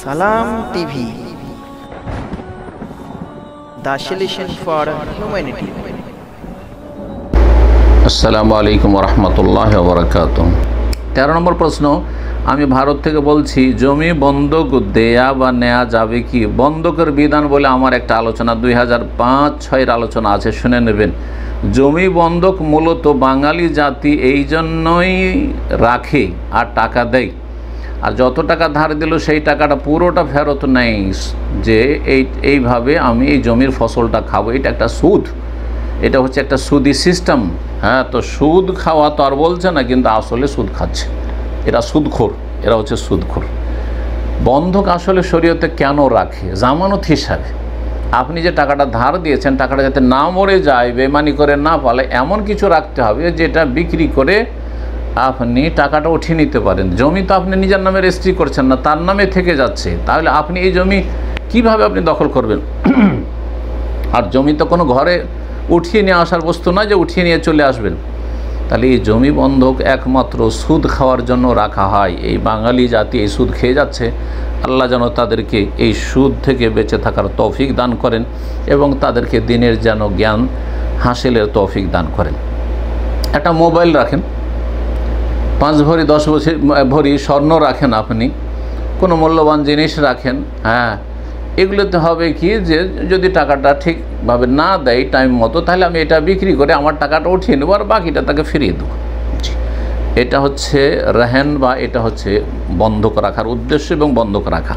সালাম TV, the solution for humanity. আসসালামু আলাইকুম রহমতুল্লাহ বরকাতুহ। 13 নম্বর প্রশ্ন, আমি ভারত থেকে বলছি, জমি বন্ধক দেয়া বা নেওয়া যাবে কি? বন্ধকের বিধান বলে আমার একটা আলোচনা 2005-06 আলোচনা আছে, শুনে নেবেন। জমি বন্ধক মূলত বাঙালি জাতি এই জন্যই রাখে আর টাকা দেয়, আর যত টাকা ধার দিল সেই টাকাটা পুরোটা ফেরত নেই, যে এইভাবে আমি এই জমির ফসলটা খাবো। এটা একটা সুদ, এটা হচ্ছে একটা সুদি সিস্টেম। হ্যাঁ, তো সুদ খাওয়া তো আর বলছে না, কিন্তু আসলে সুদ খাচ্ছে। এরা সুদখোর, এরা হচ্ছে সুদখোর। বন্ধক আসলে শরীয়তে কেন রাখে? জামানত হিসাবে। আপনি যে টাকাটা ধার দিয়েছেন, টাকাটা যাতে না মরে যায়, বেমানি করে না পালে, এমন কিছু রাখতে হবে যেটা বিক্রি করে আপনি টাকাটা উঠিয়ে নিতে পারেন। জমি তো আপনি নিজের নামে রেজিস্ট্রি করছেন না, তার নামে থেকে যাচ্ছে। তাহলে আপনি এই জমি কিভাবে আপনি দখল করবেন? আর জমি তো কোনো ঘরে উঠিয়ে নিয়ে আসার বস্তু নয় যে উঠিয়ে নিয়ে চলে আসবেন। তাহলে এই জমি বন্ধক একমাত্র সুদ খাওয়ার জন্য রাখা হয়। এই বাঙালি জাতি এই সুদ খেয়ে যাচ্ছে। আল্লাহ যেন তাদেরকে এই সুদ থেকে বেঁচে থাকার তৌফিক দান করেন এবং তাদেরকে দিনের যেন জ্ঞান হাসিলের তৌফিক দান করেন। একটা মোবাইল রাখেন, 5 ভরি 10 ভরি স্বর্ণ রাখেন, আপনি কোনো মূল্যবান জিনিস রাখেন। হ্যাঁ, এগুলোতে হবে কি, যে যদি টাকাটা ঠিকভাবে না দেয় টাইম মতো, তাহলে আমি এটা বিক্রি করে আমার টাকাটা উঠিয়ে নেবো আর বাকিটা তাকে ফিরিয়ে দেবো। এটা হচ্ছে রেহেন, বা এটা হচ্ছে বন্ধক রাখার উদ্দেশ্য এবং বন্ধক রাখা।